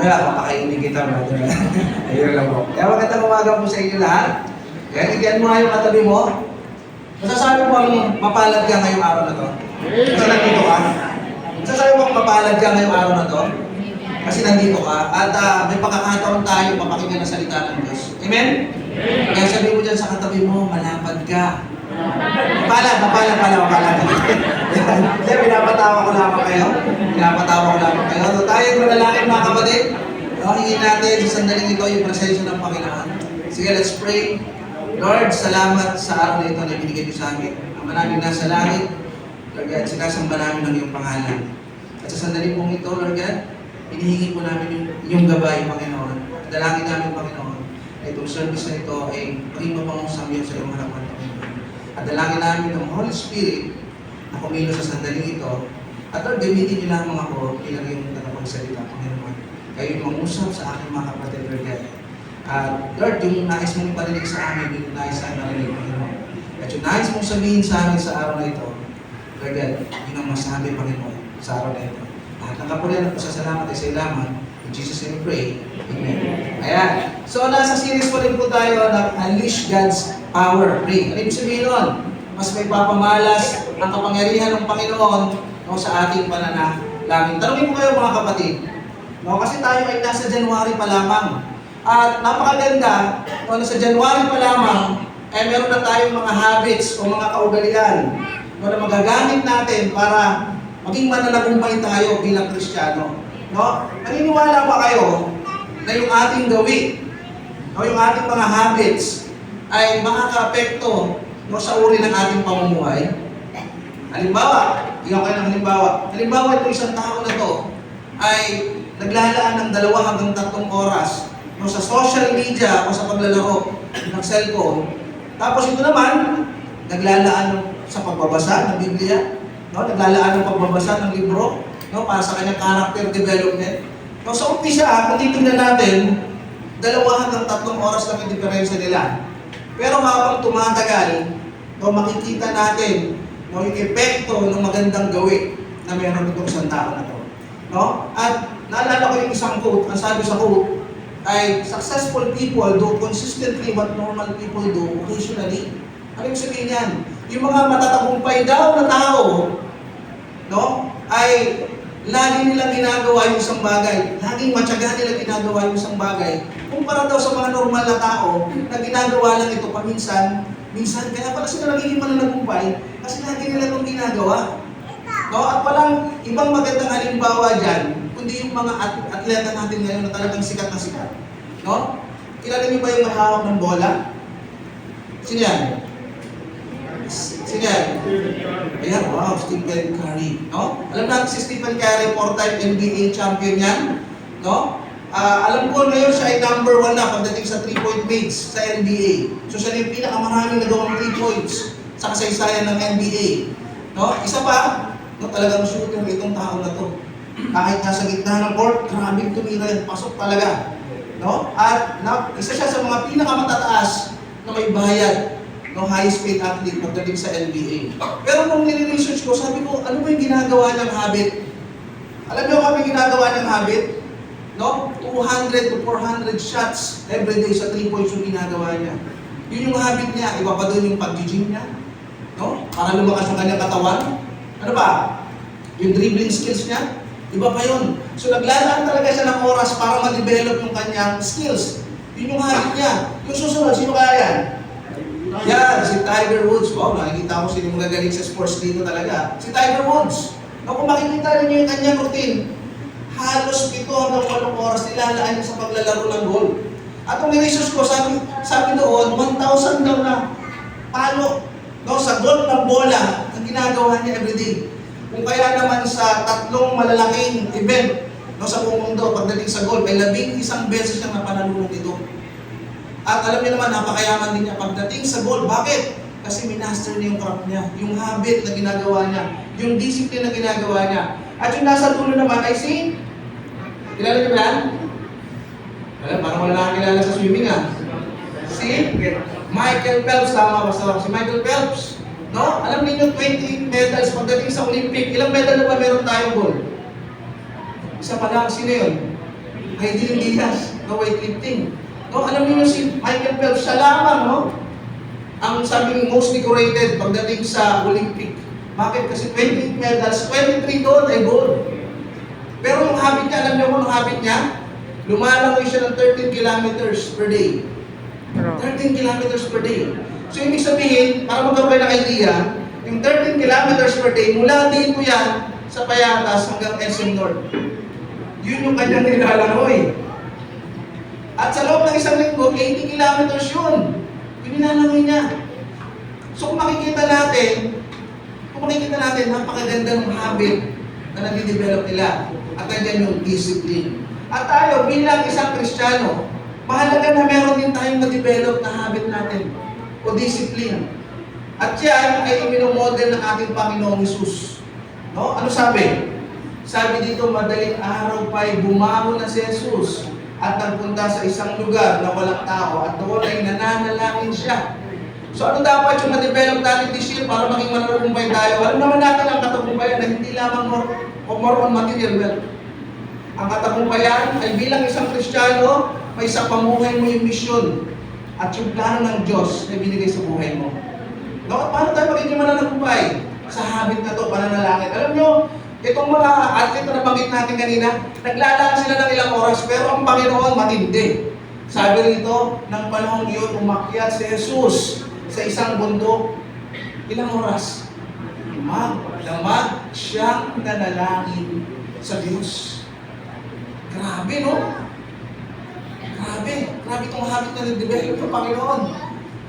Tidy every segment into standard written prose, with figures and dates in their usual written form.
Mamaya, papakainin kita, brother. Ayun lang po. Kaya magandang umaga po sa inyo lahat. Kaya higyan mo nga yung katabi mo. Masasabi mo mapalad ka ngayong araw na to? Ito nandito ka? Masasabi mo mapalad ka ngayong araw na to? Kasi nandito ka. At may pagkakataon tayo mapakinggan ng salita ng Diyos. Amen? Kaya sabi mo dyan sa katabi mo, malapad ka. Mapalad. Kasi pinapatawa ko lamang kayo. So tayo manalangin mga kapatid. Hingin natin sa sandaling ito yung presensya ng Panginoon. Sige, let's pray. Lord, salamat sa araw na ito na binigay niyo sa amin. Ama namin nasa langit, Lord God, sinasamba namin ng iyong pangalan. At sa sandaling pong ito, Lord God, hinihingi po namin yung gabay, Panginoon. Dalangin namin, Panginoon, na itong service na ito ay maging mapangong samyon sa iyong harapan, Panginoon. At dalangin namin ng Holy Spirit na kumilo sa sandaling ito. At Lord, gamitin niyo lamang ako bilang yung tagapagsalita, Panginoon. Kayo yung mangusap sa aking mga kapatid, Lord God. At Lord, yung nais mong iparinig sa amin, yung nais sa amin, Panginoon. At yung nais mong sabihin sa amin sa araw na ito, Lord God, yun ang masabi, Panginoon, sa araw na ito. Lahat ng kapurihan at pasasalamat ay sa iyo lamang. In Jesus' name we pray. Amen. Ayan. So, nasa series po rin po tayo na Unleash God's Power. Pray. Ano ibig sabihin nun? Mas may papamalas ang kapangyarihan ng Panginoon sa ating pananalangin. Tanungin ko kayo mga kapatid. Kasi tayo ay nasa January pa lamang. At napakaganda, sa January pa lamang, meron na tayong mga habits o mga kaugalian na magagamit natin para maging mananagumpay tayo bilang Kristiyano. Naniniwala ba kayo na yung ating gawin, yung ating mga habits, ay makaka-apekto sa uri ng ating pamumuhay? Halimbawa, ikaw kayo ng halimbawa itong isang tao na to ay naglalaan ng 2 hanggang 3 oras sa social media o sa paglalaro ng cellphone. Tapos ito naman, naglalaan sa pagbabasa ng Biblia, naglalaan ng pagbabasa ng libro, para sa kanyang character development. Sa umpisa, kung titignan natin, 2 hanggang 3 oras lang yung diferensya nila. Pero habang tumatagal, makikita natin yung epekto ng magandang gawin na meron itong isang tao na to. At naalala ko yung isang quote, ang sabi sa quote, ay successful people do consistently what normal people do occasionally. Ano yung sabihin yan? Yung mga matatagumpay daw na tao, ay lagi nilang ginagawa yung isang bagay. Laging matyaga nilang ginagawa yung isang bagay. Kumpara daw sa mga normal na tao na ginagawa lang ito paminsan, kaya pala sila nagiging mananagumpay kasi lagi nila itong ginagawa. At walang ibang magandang halimbawa dyan, kundi yung mga atleta natin ngayon na talagang sikat na sikat. Kilala niyo ba yung mahawak ng bola? Sino yan? Ayan, wow, Stephen Curry. Alam natin si Stephen Curry, 4-time NBA champion yan. Alam ko ngayon siya ay number 1 na pagdating sa 3-point mates sa NBA. So siya yung pinakamaraming nagawang 3 points sa kasaysayan ng NBA. Isa pa, talagang shooter itong tao na to. Kahit nasa gitna ng court, grabe tumira yan, pasok talaga. At isa siya sa mga pinakamatataas na may bayad, highest paid athlete pagdating sa NBA. Pero nung nire-research ko, sabi ko, ano ba yung ginagawa niyang habit? Alam niyo kami ginagawa niyang habit? 200 to 400 shots every day sa 3 points yung ginagawa niya. Yun yung habit niya. Iba pa doon yung pag-gym niya. Para lumakas yung kanyang katawan. Ano ba? Yung dribbling skills niya, iba pa yun. So naglalaan talaga siya ng oras para ma-develop yung kanyang skills. Yun yung habit niya. Yung susunod, sino kaya yan? Yan, si Tiger Woods. Wow, nakikita ko sino magagaling sa sports dito talaga. Si Tiger Woods. Kung makikita niyo yung kanyang routine, halos 7 hanggang 8 oras nilalaan niya sa paglalaro ng goal. At kung niresearch ko, sabi doon, 1,000 daw na palo sa goal ng bola ang ginagawa niya everyday. Kung kaya naman sa 3 malalaking event sa buong mundo, pagdating sa goal, ay 11 beses siyang napanalunod ito. At alam niyo naman, napakayaman din niya pagdating sa goal. Bakit? Kasi minaster niya yung craft niya, yung habit na ginagawa niya, yung discipline na ginagawa niya. At yung nasa dulo naman ay si, kilala niyo ba yan? Parang wala na kilala sa swimming Si Michael Phelps, tama ba si Michael Phelps? Alam niyo 20 medals pagdating sa Olympic. Ilang medal na ba meron tayong gold? Isa pa lang, sino yun? Hayden Diaz, no, weightlifting. No, alam niyo si Michael Phelps, siya lamang, no? Ang sabing most decorated pagdating sa Olympic. Bakit? Kasi 28 medals, 23 doon ay gold. Pero yung habit niya, alam niyo kung ang habit niya? Lumalangoy siya ng 13 kilometers per day. 13 kilometers per day. So, ibig sabihin, para magkaroon kayo ng idea, yung 13 kilometers per day, mula dito yan sa Payatas hanggang SM North. Yun yung kanyang nilalangoy. At sa loob ng isang linggo, 80 kilometers yun. Yung nilalangoy niya. So, kung makikita natin, napakaganda ng habit na nag-develop nila. At nandiyan yung discipline. At tayo, bilang isang Kristiyano, mahalaga na meron din tayong na-develop na habit natin o discipline. At yan ay iminomodel ng ating Panginoong Hesus. No? Ano sabi? Sabi dito, madaling araw pa'y bumangon na si Jesus at nagpunta sa isang lugar na walang tao at doon ay nananalangin siya. So ano dapat yung na-develop natin this year para maging mananagumpay tayo? Alam naman natin ang katagumpayan na hindi lamang more on material wealth. Ang katagumpayan ay bilang isang Kristiyano, may isang pamuhay mo yung misyon at yung plano ng Diyos na binigay sa buhay mo. No? Paano tayo magiging mananagumpay? Sa habit na to, pananalangin. Alam nyo, itong mga athlete na nabanggit natin kanina, naglalaan sila ng ilang oras, pero ang Panginoon matindi. Sabi rito, ng panahon iyon, umakyat si Jesus sa isang bundok. Ilang oras? Magdamag siyang nanalangin sa Diyos. Grabe, no? Grabe itong habit na nag-develop ng Panginoon.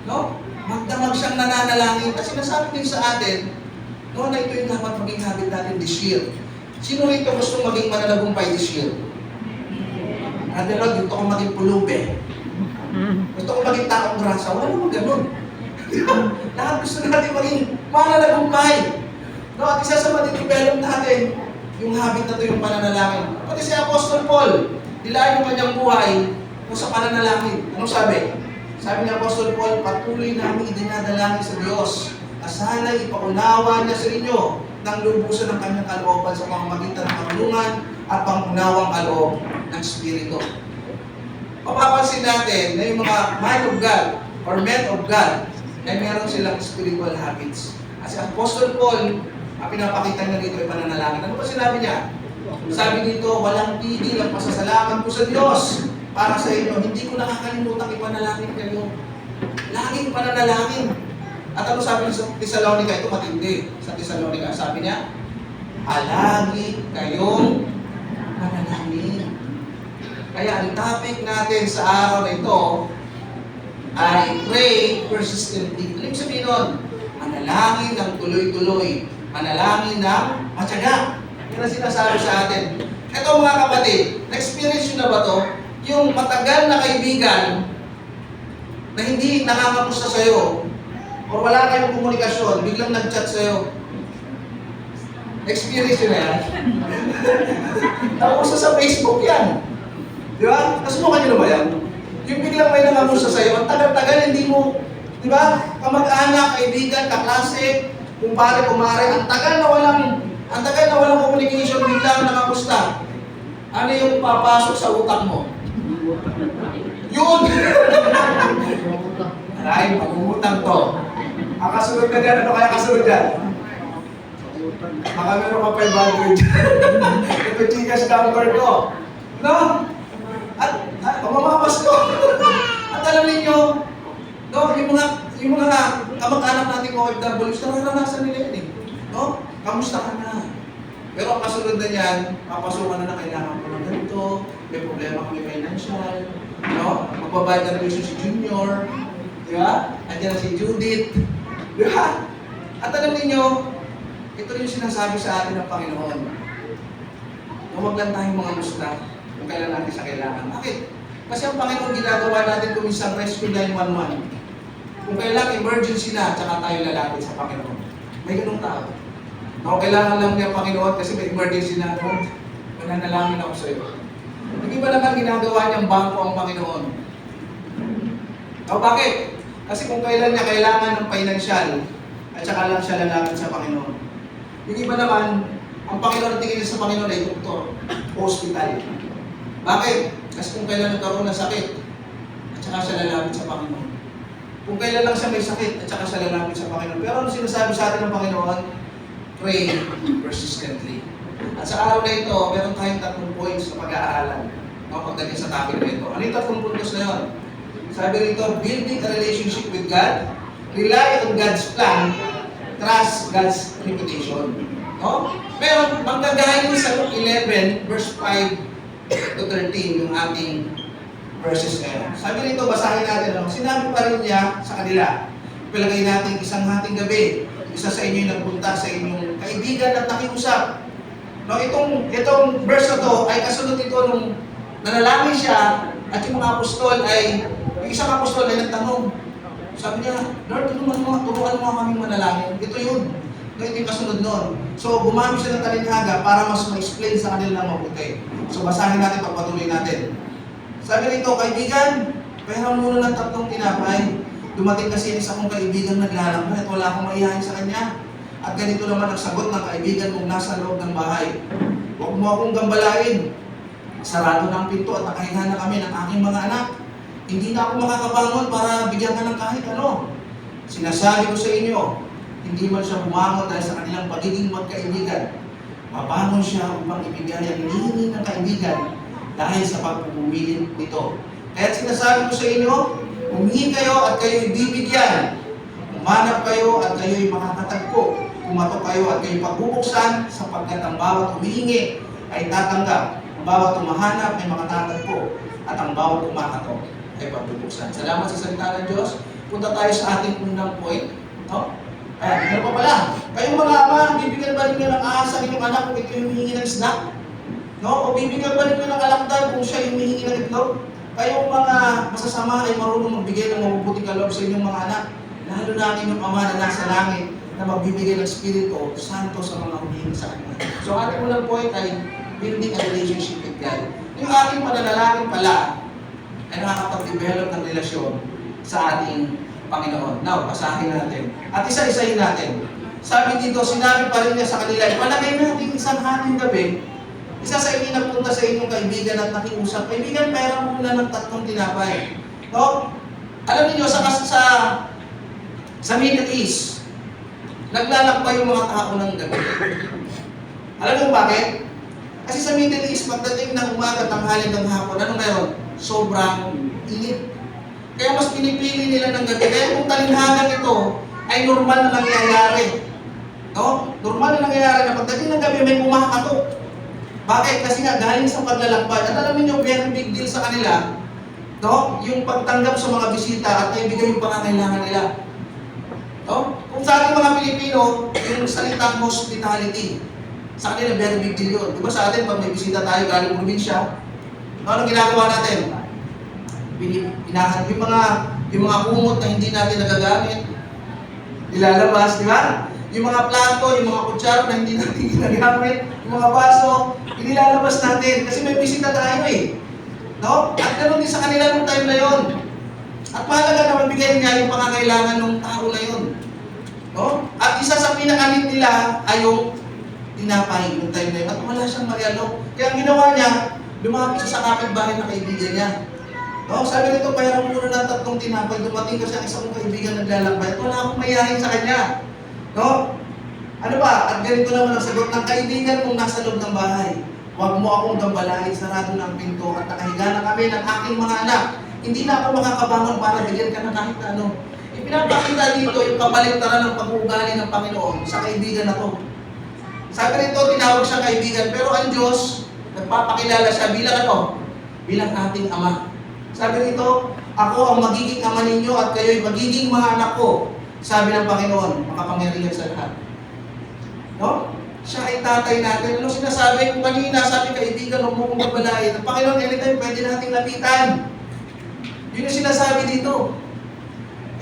No? Magdamag siyang nananalangin. Kasi nasabi din sa atin, no, na ito yung dapat maging habit natin this year. Sino rito gusto maging mananagumpay this year? Ate Rod, gusto ko maging pulube. Gusto ko maging taong grasa. Wala naman ganun. Lahat gusto natin maging mananagumpay. No, at isa sa matidevelop natin, yung habit na ito yung pananalangin. Pati si Apostol Paul, nilayan yung kanyang buhay sa pananalangin. Anong sabi? Sabi ni Apostol Paul, patuloy namin dinadalangin sa Diyos na sana'y ipaunawa niya sa inyo ng lubusan ng kanyang kalooban sa pamamagitan ng karunungan at pangunawang kaloob ng Espiritu. Mapapansin natin na yung mga man of God or men of God ay meron silang spiritual habits. As Apostol Paul, ang pinapakita niya dito ay pananalangin. Ano ba sinabi niya? Sabi dito, walang tigil ang pasasalamat ko sa Diyos para sa inyo. Hindi ko nakakalimutang ipanalangin kayo. Laging pananalangin. At ano sabi sa Thessalonica? Ito matindi. Sa Thessalonica, sabi niya, alagi kayong manalangin. Kaya ang topic natin sa araw na ito ay pray persistently. Ano yung sabihin nun? Manalangin ng tuloy-tuloy. Manalangin ng matyaga. Yan ang sinasabi sa atin. Ito mga kapatid, na-experience nyo na ba to? Yung matagal na kaibigan na hindi nakakamusta sa'yo o wala kayong komunikasyon, biglang nag-chat sa'yo. Experience nyo na yan? Nakusa sa Facebook yan. Di ba? Nasubukan nyo na ba yan? Yung biglang may nangamusta sa'yo, ang tagal-tagal hindi mo, di ba? Kamag-anak, kaibigan, kaklase, kumpare, kumare, ang tagal na walang communication, biglang nangamusta. Ano yung papasok sa utak mo? Yun! Aray, pag-umutang to. Ang kasunod na dyan, ano kaya kasunod dyan? Baka meron ka 500 dyan. Ito Gcash number ko. No? At pamamamas ko. At alam ninyo, no, yung mga kamag-anak nating OFWs, nararanasan nila yun eh. No? Kamusta ka na? Pero ang kasunod na yan, papasukan na kailangan ko ng ganito, may problema kami financial, no? Magbabayad na rin si Junior, di ba? Andiyan na si Judith, di ba? At alam ninyo, ito rin yung sinasabi sa atin ng Panginoon. Huwag lang tayong mga musta kung kailan natin sa kailangan. Bakit? Kasi ang Panginoon ginagawa natin kung isang rescue 911. Kung kailangan emergency na, tsaka tayo lalapit sa Panginoon. May ganung tao. Ako kailangan lang niya Panginoon kasi may emergency na, Lord, mananalangin ako sa iyo. Hindi ba naman ginagawa niyang bangko ang Panginoon? O bakit? Kasi kung kailan niya kailangan ng financial, at saka lang siya lalapit sa Panginoon. Yung iba naman, ang Panginoon tingin niya sa Panginoon ay doktor, hospital. Bakit? Kasi kung kailan nagkaroon ng sakit, at saka siya lalapit sa Panginoon. Kung kailan lang siya may sakit, at saka siya lalapit sa Panginoon. Pero ano sinasabi sa atin ng Panginoon? Pray persistently. At sa araw na ito, meron tayong 3 points na pag-aaralan. Pagdating sa topic na ito. Ano yung 3 puntos na yun? Sabi rito, building a relationship with God, rely on God's plan, trust God's reputation. No? Pero manggagaling sa Luke 11, verse 5 to 13, yung ating verses ngayon. Sabi rito, basahin natin. No? Sinabi pa rin niya sa kanila, palagay natin isang hating gabi, isa sa inyo yung nagpunta sa inyong kaibigan at nakiusap. No, itong verse na to ay kasunod ito nung nanalangin siya at yung mga apostol ay, yung isang apostol ay nagtanong. Sabi niya, Lord, turuan mo kami manalangin. Ito yun. Ito yung kasunod nun. So, gumamit siya ng talinhaga para mas ma-explain sa kanila ng mabuti. So, basahin natin, pagpatuloy natin. Sabi nito, kaibigan, pera muna ng 3 tinapay. Dumating kasi isa kong kaibigan naglalakad at wala akong maihain sa kanya. At ganito naman ang sagot ng kaibigan kung nasa loob ng bahay. Huwag mo akong gambalain. Sarado na ang pinto at nakahinga na kami ng aking mga anak. Hindi na ako makakabangon para bigyan ka ng kahit ano. Sinasabi ko sa inyo, hindi man siya bumangon dahil sa kanilang pagiging magkaibigan. Mabangon siya upang ibigay ang hinihingi ng kaibigan dahil sa pagpupumili nito. Kaya sinasabi ko sa inyo, humingi kayo at kayo'y bibigyan. Umanap kayo at kayo'y makakatagpo. Kumatok kayo at kayo'y pagbubuksan sapagkat ang bawat humihingi ay tatanggap. Ang bawat tumahanap ay makatatagpo. At ang bawat kumakatok ay pagbubuksan. Salamat sa salita ng Diyos. Punta tayo sa ating unang point. No? Ayan, meron pa pala. Kayong mga ama, bibigyan ba ninyo ng ahas sa inyong anak kung ito yung humihingi ng snack? No? O bibigyan ba ninyo ng alakdan kung siya yung humihingi ng itlog? Kayong mga masasama ay marunong magbigay ng mabubuting kaloob sa inyong mga anak. Lalo na ang inyong Ama na nasa langit na magbibigay ng Espiritu Santo sa mga humihingi sa Kanya. So ating unang point ay building a relationship with God. Yung ating pananalangin pala ay nakakapag-develop ng relasyon sa ating Panginoon. Now, basahin natin. At isa-isahin natin. Sabi dito, sinabi pa rin niya sa kanila, ipalagay natin isang hating gabi, isa sa inyo nagpunta sa inyong kaibigan at nakiusap, kaibigan, pera muna ng 3 tinapay. No? Alam niyo sa Middle East, naglalakbay yung mga tao ng gabi. Alam niyo bakit? Kasi sa Middle East, pagdating ng umaga, tanghali ng hapon, ano meron? Sobrang init. Kaya mas pinipili nila ng gabi. Kaya kung talinhagan ito ay normal na nangyayari. No? Normal na nangyayari na pagdating ng gabi may kumakatok. Bakit? Kasi nga galing sa paglalakbay. At alam niyo, very big deal sa kanila, no? Yung pagtanggap sa mga bisita at ibigay yung pangangailangan nila. No? Kung sa ating mga Pilipino, yung salitang hospitality, sa kanila very big deal yun. Diba sa atin, pag may bisita tayo galing probinsya, anong ginagawa natin? Pinahan yung mga kumot na hindi natin nagagamit, ilalabas, di ba? Yung mga plato, yung mga kutsara na hindi natin ginagamit, yung mga baso, inilalabas natin kasi may bisita tayo eh. No? At ganoon din sa kanila nung time na yon. At mahalaga na magbigay niya yung pangangailangan ng tao na yon. No? At isa sa pinakalit nila ay yung tinapay nung time na yun. At wala siyang marialo. Kaya ang ginawa niya, lumapit siya sa kapitbahay na kaibigan niya. No? Sabi nito, pahiram muna ng 3 tinapay. Dumating kasi ang isang kaibigan naglalakbay. At wala akong mayahin sa kanya. No? Ano ba? At ganito naman ang sagot ng kaibigan kung nasa loob ng bahay. Huwag mo akong gambalain, sarado ng pinto at nakahiga na kami ng aking mga anak. Hindi na ako makakabangon para bigyan ka ng kahit ano. Ipinapakita dito yung kabaliktaran ng pag-uugali ng Panginoon sa kaibigan na to. Sabi nito, tinawag siya kaibigan, pero ang Diyos, nagpapakilala siya bilang ano? Bilang ating Ama. Sabi nito, ako ang magiging ama ninyo at kayo'y magiging mga anak ko. Sabi ng Panginoon, makapangyarihan sa lahat. No? Siya ay tatay natin. Ano sinasabi ko kanina? Sabi kaibigan, huwag mo kong babalain. Ang Panginoon, anytime pwede nating lapitan. Yun yung sinasabi dito.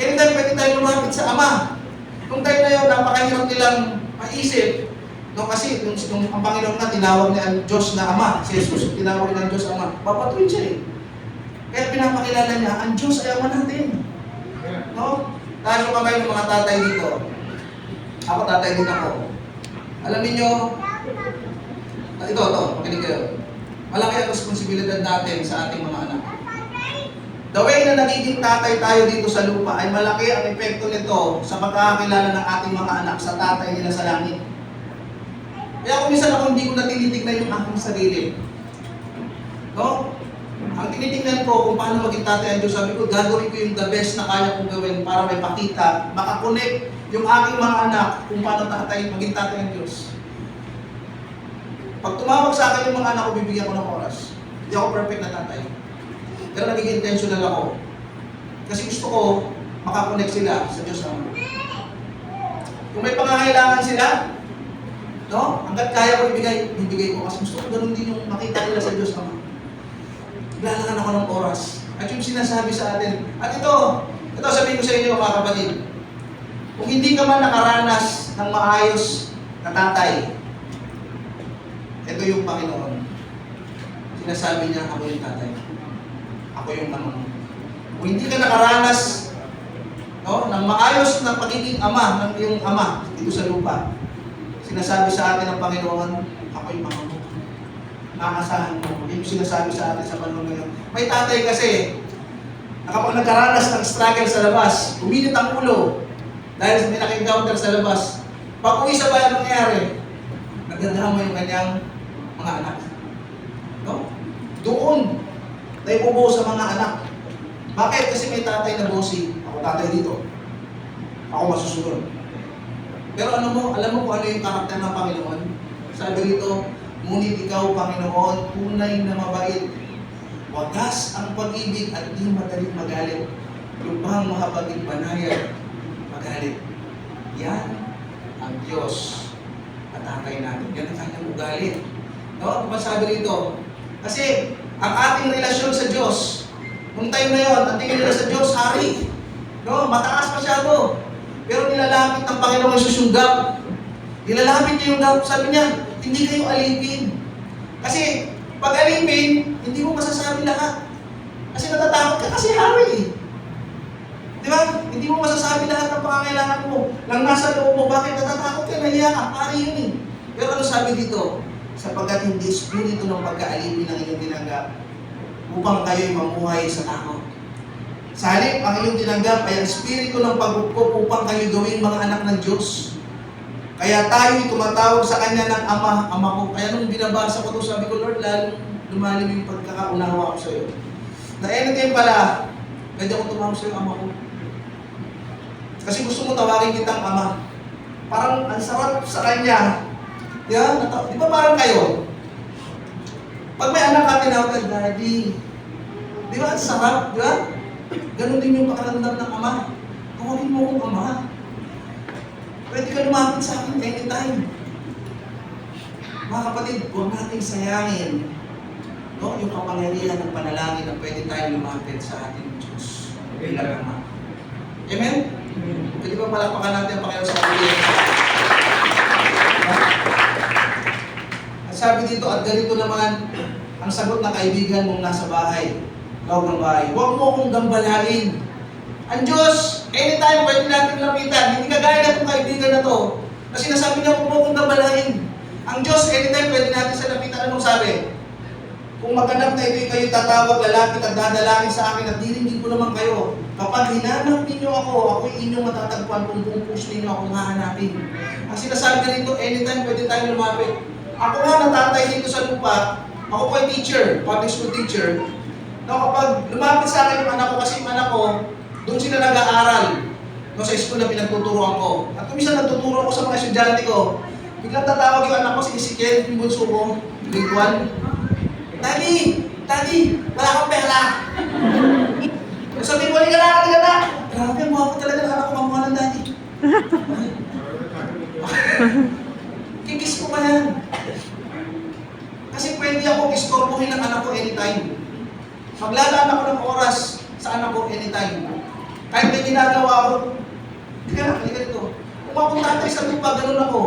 Anytime pwede tayo lumapit sa Ama. Kung tayo na yun, napakahirap nilang maisip. No, kasi yung ang Panginoon na tinawag niya ang Diyos na Ama. Si Jesus, tinawag niya ang Diyos Ama. Papatuloy siya eh. Kaya pinapakilala niya, ang Diyos ay Ama natin. No? Tayo yung kamay ng mga tatay dito. Ako tatay din ako. Alam niyo, ito, makinig kayo. Malaki ang responsibilidad natin sa ating mga anak. The way na nagiging tatay tayo dito sa lupa ay malaki ang epekto nito sa pagkakakilala ng ating mga anak sa tatay nila sa langit. Kaya kung minsan ako hindi ko na tinitignan yung aking sarili. No? Ang tinitingnan ko kung paano maging tatay ang Diyos, sabi ko, gagawin ko yung the best na kaya kong gawin para may pakita, makakonect yung aking mga anak kung paano maging tatay ang Diyos. Pag tumawag sa akin yung mga anak ko, bibigyan ko ng oras. Hindi ako perfect na tatay. Pero naging intentional ako. Kasi gusto ko makakonect sila sa Diyos Ama. Kung may pangangailangan sila, no? Hanggat kaya ko bibigay ko. Kasi gusto ko ganun din yung makita nila sa Diyos Ama. Naglalaan ako ng oras. At yung sinasabi sa atin, at ito sabihin ko sa inyo mga kapatid, kung hindi ka man nakaranas ng maayos na tatay, ito yung Panginoon. Sinasabi niya, ako yung tatay. Ako yung ano. Kung hindi ka nakaranas ng maayos na pagiging ama, ng iyong ama dito sa lupa, sinasabi sa atin ng Panginoon, ako yung mga mo. Nakasahan mo. Yung sinasabi sa atin sa panahon ngayon. May tatay kasi, na kapag nagkaranas ng struggle sa labas, uminit ang ulo, dahil may naka-encounter sa labas, pag uwi sa bayan nangyari, nagdadama yung kanyang mga anak. No? Doon, naiubo sa mga anak. Bakit? Kasi may tatay na bossy. Ako tatay dito. Ako masusunod. Pero alam mo kung ano yung karakter ng Panginoon? Sabi rito, ngunit ikaw, Panginoon, tunay na mabait. Wagas ang pag-ibig at di madaling magalit. Lubhang makapagigbanayad, magalit. Yan ang Diyos at tatay natin. Yan ang kanyang ugali. No? Ano ba sabi rito? Kasi ang ating relasyon sa Diyos, nung time na yun, ang tingin nila sa Diyos, hari. No? Mataas masyado. Pero nilalapit ng Panginoon Jesus yung gap. Nilalapit niya yung gap. Sabi niya, hindi kayo alipin. Kasi, pag alipin, hindi mo masasabi lahat. Kasi natatakot ka kasi hari. Di ba? Hindi mo masasabi lahat ng pangangailangan mo. Lang nasa loob mo, bakit natatakot ka? Nahiya ka, hari yun eh. Pero ano sabi dito? Sapagkat hindi espiritu ng pagkaalipin ang inyong tinanggap upang kayo'y mamuhay sa takot. Sa halip, ang inyong tinanggap ay ang espiritu ng paghukom upang kayo gawing mga anak ng Diyos. Kaya tayo'y tumatawag sa Kanya ng Ama, Ama ko. Kaya nung binabasa ko ito, sabi ko, Lord, lalong lumalim yung pagkakaunawa ko sa iyo. Na anytime pala, pwede ako tumawag sa iyo, Ama ko. Kasi gusto mo tawagin kitang Ama. Parang ang sarap sa Kanya. Di ba parang kayo? Pag may anak ka, tinawag ka, Daddy. Di ba? Ang sarap, di ba? Ganon din yung pakaramdam ng ama. Tawagin mo akong ama. Pwede ka lumapit sa akin anytime. Mga kapatid, huwag nating sayangin yung kapangyarihan ng panalangin na pwede tayong lumapit sa ating Diyos bilang ama. Amen? Pwede ba palakpakan natin ang Panginoon sa kapatid? Sabi dito, at ganito naman ang sagot ng kaibigan mong nasa bahay, loob ng bahay. Huwag mo akong gambalain. Ang Diyos, anytime pwede natin lapitan. Hindi kagaya na itong kaibigan na to. Kasi nasabi niya, huwag mo akong gambalain. Ang Diyos, anytime pwede natin sa lapitan. Anong sabi? Kung maghanap na ito'y kayo tatawag, lalapit at dadalangin sa akin at diringgin ko naman kayo. Kapag hinanap ninyo ako, ako'y inyong matatagpuan kung buong puso ninyo akong hahanapin. Ang sinasabi na rito, anytime pwede tayong lumapit. Ako nga natatay dito sa lupa, ako po ay teacher, public school teacher. No, kapag lumapit sa akin yung anak ko, kasi yung anak ko, doon sila nag-aaral. No, sa school na pinagtuturoan ko. At kung minsan nagtuturo ko sa mga estudyante ko, biglang tatawag yung anak ko si Ezekiel, yung bunso ko, grade 1. Daddy, wala akong pera. Sabi ko, halika na. Grabe, ang mga ko talaga ng anak ko, mamuha ng daddy. Kikis ko pa yan. Kasi pwede ako istorbohin ng anak ko anytime. Maglalaan ako ng oras sa anak ko anytime. Kahit may ginagawa ako, halika dito. Kung akong tatay sa lupa, ganun ako.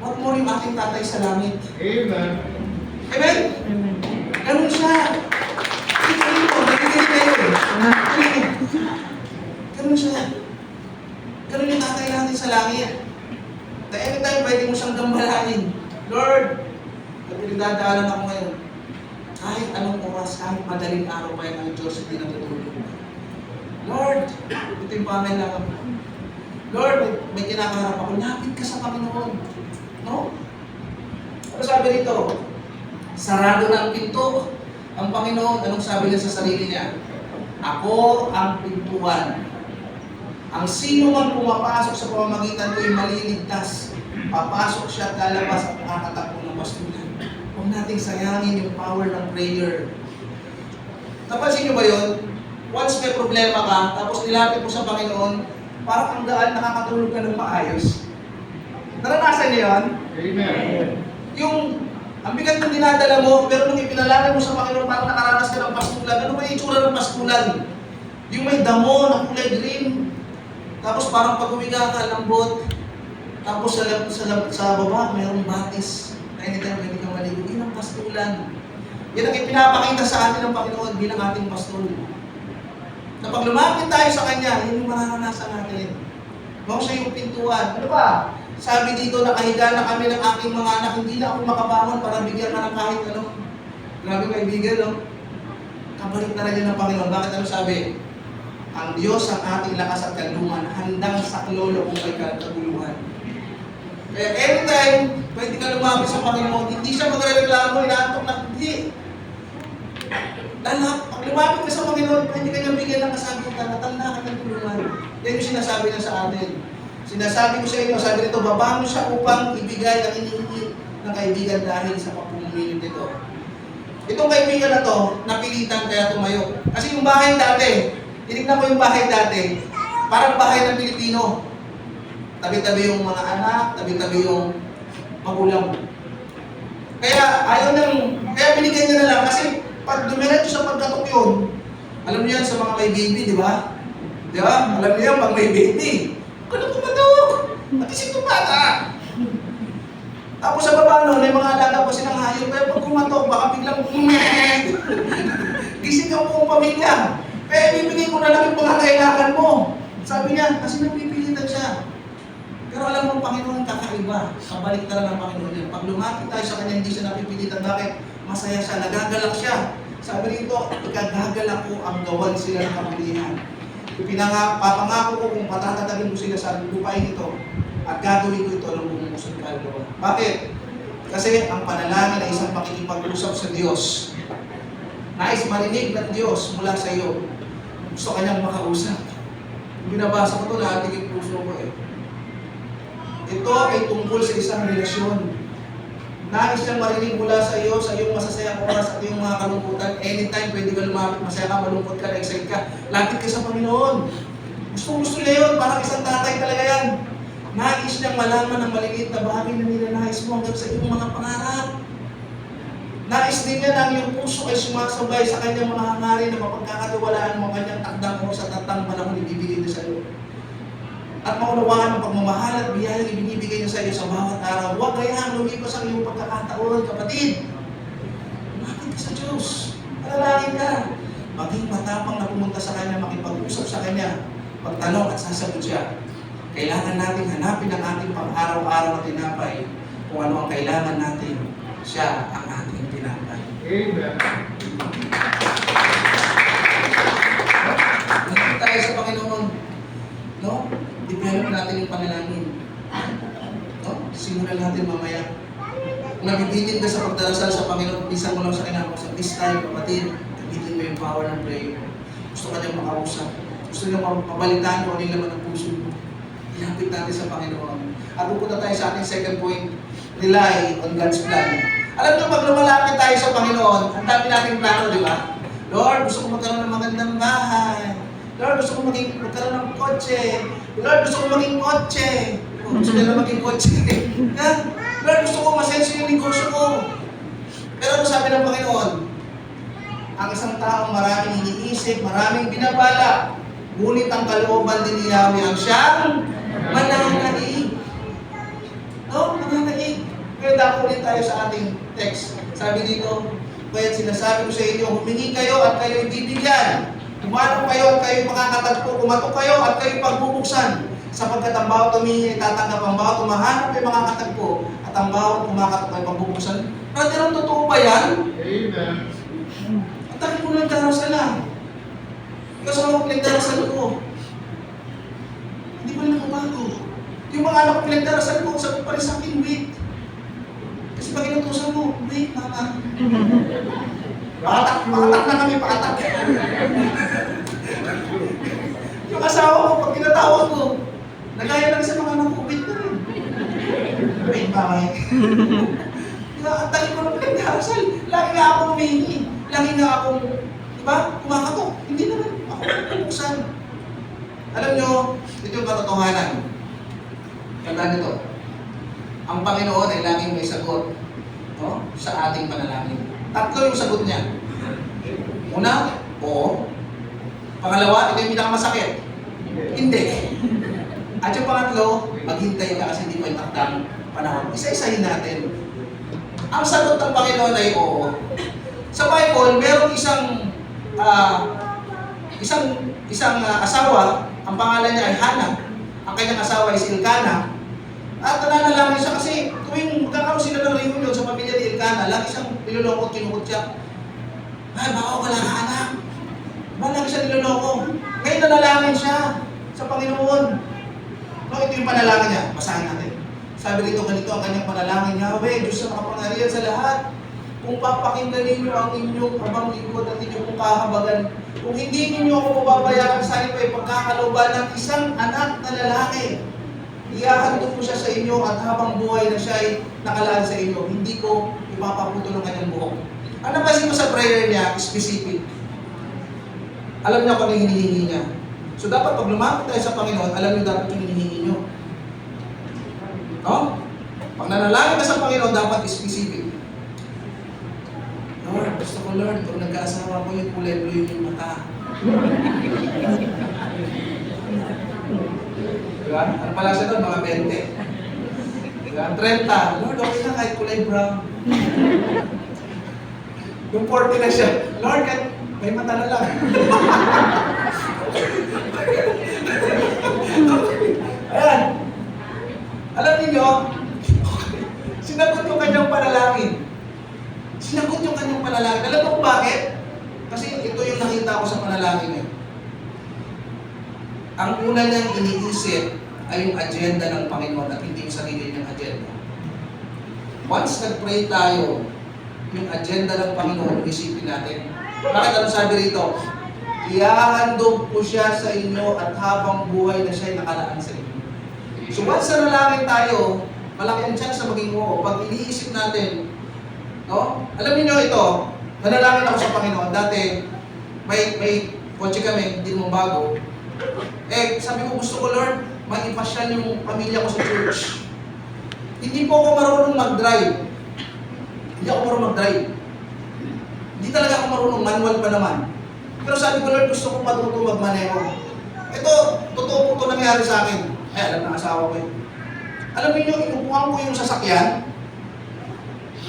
Huwag mo rin aking tatay sa langit. Amen. Amen? Ganun siya. Nagiging kayo eh. Ganun siya. Ganun yung tatay natin sa langit. Na anytime pwede mo siyang gambalain. Lord, pinagdadaanan ako ngayon. anong oras, kahit madaling araw pa yan ang Diyos, hindi natutulog. Lord, ito yung pangailangan ko. Lord, may kinakaharap ako, lapit ka sa Panginoon. No? Ano sabi rito? Sarado na ang pinto. Ang Panginoon, anong sabi niya sa sarili niya? Ako ang pintuan. Ang sino man pumapasok sa pamamagitan ko ay maliligtas. Papasok siya at lalabas at makakatakbo ng pastulan. Huwag nating sayangin yung power ng prayer. Napansin niyo ba yun? Once may problema ka, tapos nilapit mo sa Panginoon, parang ang daan nakakatulog ka ng maayos. Naranasan niyo yun? Amen. Yung ang bigat ng dinadala mo, pero nung ipinalagay mo sa Panginoon, parang nakaranas ka ng pastulan. Ano ba yung itsura ng pastulan? Yung may damo na kulay green. Tapos parang pag umiga ka, lambot. Tapos sa baba, mayroong batis. Anytime pwede kang maligo. Yun ang pastulan. Yan ang ipinapakita sa atin ng Panginoon bilang ating pastor. Na pag lumapit tayo sa Kanya, yun yung mararanasan natin. Huwag siya yung pintuan. Ano ba? Sabi dito, nakahiga na kami ng aking mga anak, hindi na ako makabangon para bigyan ka ng kahit ano. Grabe kaibigan, no? Kabalik na rin yun ng Panginoon. Bakit ano sabi? Ang Diyos ang ating lakas at kalungan, handang saklolo kung may kaguluhan. Kaya anytime, pwede ka lumapit sa Panginoon, hindi siya magre-reklamo, inaantok na, hindi. Dahil pag lumapit ka sa Panginoon, pwede ka niyang bigyan ng kasagutan, natanda ka ng tulungan. Yan yung sinasabi niya sa atin. Sinasabi ko sa inyo, sabi nito, babangon siya upang ibigay ang iniingi ng kaibigan dahil sa pagpumilip nito. Itong kaibigan na to, napilitan kaya tumayo. Kasi yung bahay dati, tinignan ko yung bahay dati, parang bahay ng Pilipino. Tabi-tabi yung mga anak, tabi-tabi yung magulang. Kaya kaya binigyan niya na lang kasi pag dumiretso sa pagkatok yun, alam niyo yan sa mga may baby, di ba? Di ba? Alam niyo yan pag may baby. Kung kumatok, nagising itong bata. Tapos sa baba nun, may mga alaga pa silang hayop. Kaya pag kumatok, baka biglang gising ang buong pamilya. Kaya bibigay ko na lang yung pangangailangan mo. Sabi niya, kasi napipilitan siya. Pero alam mo, Panginoon kakaiba. Kabalik na lang ng Panginoon niya. Pag lumapit tayo sa Kanya, hindi siya napipilitan. Bakit? Masaya siya, nagagalak siya. Sabi rito, ikagagalak ko ang gawan sila ng kamulihan. Papangako ko kung patatatagin ko sila sa lupain ito at gagawin ko ito ng buong puso ng kaluluwa. Bakit? Kasi ang panalangin ay isang pakikipag-usap sa Diyos. Nais marinig ng Diyos mula sa iyo. Gusto Kanyang makausap. Binabasa ko ito, lahat yung puso ko eh. Ito ay tungkol sa isang relasyon. Nais niyang marinig mula sa iyo, sa iyong masasayang oras at iyong mga kalungkutan. Anytime, pwede ka lumapit, masaya ka, malungkot ka, excited ka. Lapit ka sa Panginoon. Gusto niya yun, parang isang tatay talaga yan. Nais niyang malaman ng maliliit na bagay na nilanais mo hanggang sa iyong mga pangarap. Nais din niya na ang iyong puso ay sumasabay sa kanyang mga hangarin na mapagkakatiwalaan mo ang kanyang takdang o sa tatang panahon ibibigay niya sa iyo. At maunawaan ang pagmamahal at biyayang ibinibigay niya sa iyo sa bawat araw. Huwag kayang lumipas ang iyong pagkakataon, kapatid. Lumapit ka sa Diyos. Panalangin ka. Maging matapang na pumunta sa Kanya, makipag-usap sa Kanya, pagtanong at sasagot siya. Kailangan natin hanapin ang ating pang-araw-araw na tinapay. Kung ano ang kailangan natin, siya ang ating tinapay. Amen. Nandito tayo sa Panginoon. No? Develop natin yung panalangin. No? Simulan natin mamaya. Kung nabibitin ka sa pagdarasal sa Panginoon, bisan mo lang sa kinakausap. This time, kapatid, nabitin mo yung power ng prayer. Gusto ka niyang makausap. Gusto niyang mabalitaan kung ano yung laman ng puso mo. Ilapit natin sa Panginoon. At pupunta tayo sa ating second point, rely on God's plan. Alam niyo, pag lumalapit tayo sa Panginoon, ang dami nating plano, di ba? Lord, gusto ko magkaroon ng magandang bahay. Lord, gusto ko magkaroon ng kotse. Lord, gusto ko maging kotse. Gusto nila maging kotse. Lord, gusto ko masenso yung negosyo ko. Pero ano sabi ng Panginoon? Ang isang taong maraming iniisip, maraming binabala, ngunit ang kalooban din ni Yahweh ang siyang mananaig. No? Mananaig. Kaya dako ulit tayo sa ating text. Sabi dito, kaya sinasabi ko sa inyo, humingi kayo at kayo ibibigyan. Tumanong kayo at kayo makakatagpo, kumatok kayo at kayo pagbubuksan. Sapagkat ang bawat humingi ay tatanggap, ang bawat tumahanap ay makakatagpo, at ang bawat kumakatok ay pagbubuksan. Brother, ang totoo ba yan? Amen. Kasi ako pinagdarasal ko. Hindi ko rin nakabago. Yung mga anak ko pinagdarasal ko, sabi pa rin sa akin, wait. Kasi pag inutusan mo, wait, mama. Pakatak na kami, pakatak. Yung asawa ko, pag tinatawag ko, nagaya lang sa mga anak ko, wait na rin. Wait, mama. Ang tagal ko na pinagdarasal. Lagi nga akong humingi. Lagi nga akong, diba, kumakatok. Hindi naman ako pinagdarasal. Alam nyo, ito yung katotohanan. Tandaan nito. Ang Panginoon ay laging may sagot, no, sa ating panalangin. Tatlo yung sagot niya. Una, oo. Pangalawa, ito yung pinakamasakit. Hindi. At yung pangatlo, maghintay ka kasi hindi pa yung takdang panahon. Isa-isahin natin. Ang sagot ng Panginoon ay oo. Sa Bible, merong isang asawa, ang pangalan niya ay Hannah. Ang kanyang asawa ay si Elkanah. At nananalangin siya kasi tuwing magkakaroon sila ng reunion sa pamilya ni Elkanah, lagi siyang niloloko at kinukot siya. Ay, baka wala ka anak. Baka lagi siya niloloko. Ngayon nanalangin siya sa Panginoon. No, ito yung panalangin niya. Basahin natin. Sabi rito, ganito ang kanyang panalangin. Yahweh, Diyos na makapangyarihan sa lahat. Kung papakinggan ninyo ang inyong abang lingkod at inyong kahabagan, kung hindi ninyo ako mababayaran sa halip ay pagkakalooban ng isang anak na lalaki, ihahandog ko siya sa inyo at habang buhay na siya ay nakalaan sa inyo, hindi ko ipapaputol ang kanyang buhok. Ang napansin ko sa prayer niya, specific. Alam niya kung ano yung hinihingi niya. So dapat pag lumapit tayo sa Panginoon, alam niyo dapat yung hinihingi niyo. No? Pag nanalangin ka sa Panginoon, dapat specific. Lord, gusto ko Lord, pag nagkaasawa ko yung kulay blue yung mata. Diba? Ano pala siya doon? Mga 20. Diba? 30. Lord, okay na kahit kulay brown. Yung 40 na siya. Lord, kahit may mata na lang. Ayan. Alam niyo, sinagot yung kanyang panalangin. Sinagot yung kanyang panalangin. Alam mo kung bakit? Kasi ito yung nakita ko sa panalangin niya. Ang una niyang iniisip ay yung agenda ng Panginoon at hindi yung sarili niyang agenda. Once nag-pray tayo, yung agenda ng Panginoon, isipin natin. Bakit ano sabi rito? Ihahandog ko siya sa inyo at habang buhay na siya'y nakalaan sa inyo. So once nanalangin tayo, malaki ang chance na maging oo. Pag iniisip natin, no? Alam niyo ito, nanalangin ako sa Panginoon. Dati, may kotse kami, hindi mo bago. Eh, sabi ko, gusto ko Lord, mag-ipasyal yung pamilya ko sa church. Hindi po ako marunong mag-drive. Hindi ako marunong mag-drive. Hindi talaga ako marunong, manual pa naman. Pero sabi ko, Lord, gusto ko matuto magmaneho. Ito, totoo po ito nangyari sa akin. Ay, alam na asawa ko yun. Alam niyo, inupuan ko yung sasakyan.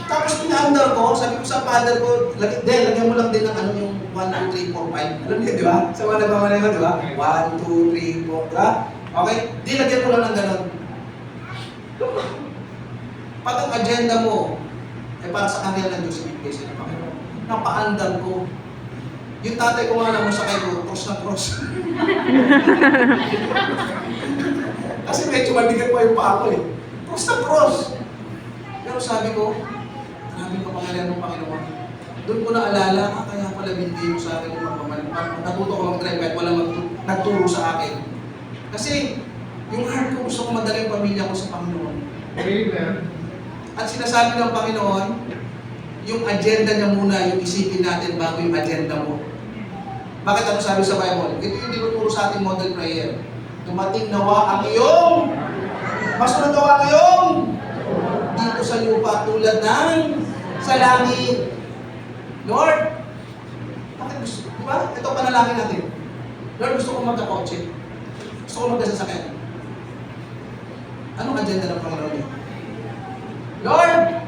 Tapos pinaandar ko, sabi ko sa father ko, lagyan mo lang din ng ano yung 1, 2, 3, 4, 5. Alam niyo, di ba? Sa mga nagmamaneho, di ba? 1, 2, 3, 4, diba? Okay? Di, lagyan mo lang ng ganon. Pag ang agenda mo, ay para sa kanila ng Diyos, ibigay sa Panginoon. Napaandar ko. Yung tatay ko nga naman sa kayo, cross na cross. Kasi medyo mabigat pa yung paa ko eh. Cross na cross. Pero sabi ko, grabe ka pangalan ng Panginoon. Doon ko naalala, kaya pala hindi mo sa akin yung magmamaneho. Natuto ko mag-drive kahit walang nagturo sa akin. Kasi yung heart ko, gusto ko madala yung pamilya ko sa Panginoon. Amen. At sinasabi ng Panginoon, yung agenda niya muna, yung isipin natin bago yung agenda mo. Bakit ano sabi sa Bible? Ito yung tinuturo sa ating model prayer. Dumating nawa ang iyong, mas nagawa ngayong dito sa lupa tulad ng sa langit. Lord, bakit gusto? Diba? Ito panalangin natin. Lord, gusto ko magkakotse. Gusto ko magkasasakyan. Anong agenda ng Panginoon niyo? Lord,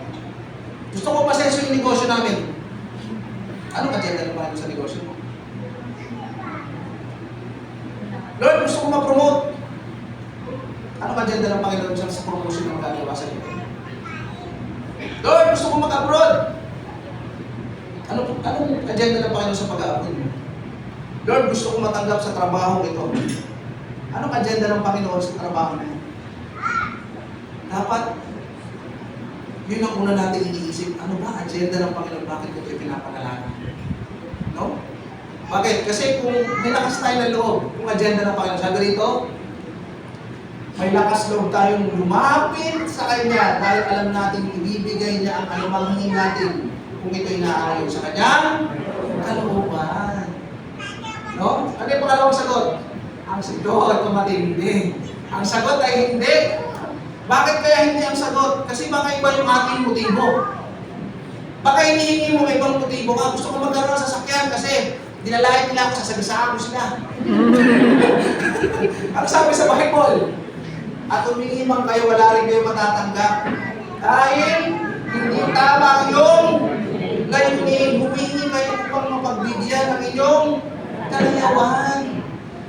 gusto ko masenso yung negosyo namin. Anong agenda ng Panginoon sa negosyo mo? Lord, gusto ko ma-promote. Anong agenda ng Panginoon sa promotion ng magagawa sa iyo? Lord, gusto ko mag-abroad. Anong agenda ng Panginoon sa pag-abroad mo? Lord, gusto ko matanggap sa trabaho ito. Anong agenda ng Panginoon sa trabaho na yan? Dapat, yun ang una natin iniisip. Ano ba agenda ng Panginoon? Bakit ko ito pinapanalangin? No? Bakit? Kasi kung may lakas tayo ng loob, kung agenda ng Panginoon, sabi rito, may lakas loob tayong lumapit sa Kanya dahil alam natin ibibigay niya ang anumang hingin natin kung ito'y naayon sa Kanyang kalooban. No? Ano yung pangalawang sagot? Ang sagot, matindi. Ang sagot ay hindi. Bakit kaya hindi ang sagot? Kasi baka iba yung ating motibo. Baka hinihingi mo may ibang motibo ka. Gusto ko magkaroon ng sasakyan kasi dinalain nila ako, sasagasaan ko sila. Ano sabi sa Bible? At humingi man kayo, wala rin kayo matatanggap. Dahil hindi tama yung layunin, humingi kayo upang mapagbigyan ng inyong kalayawan.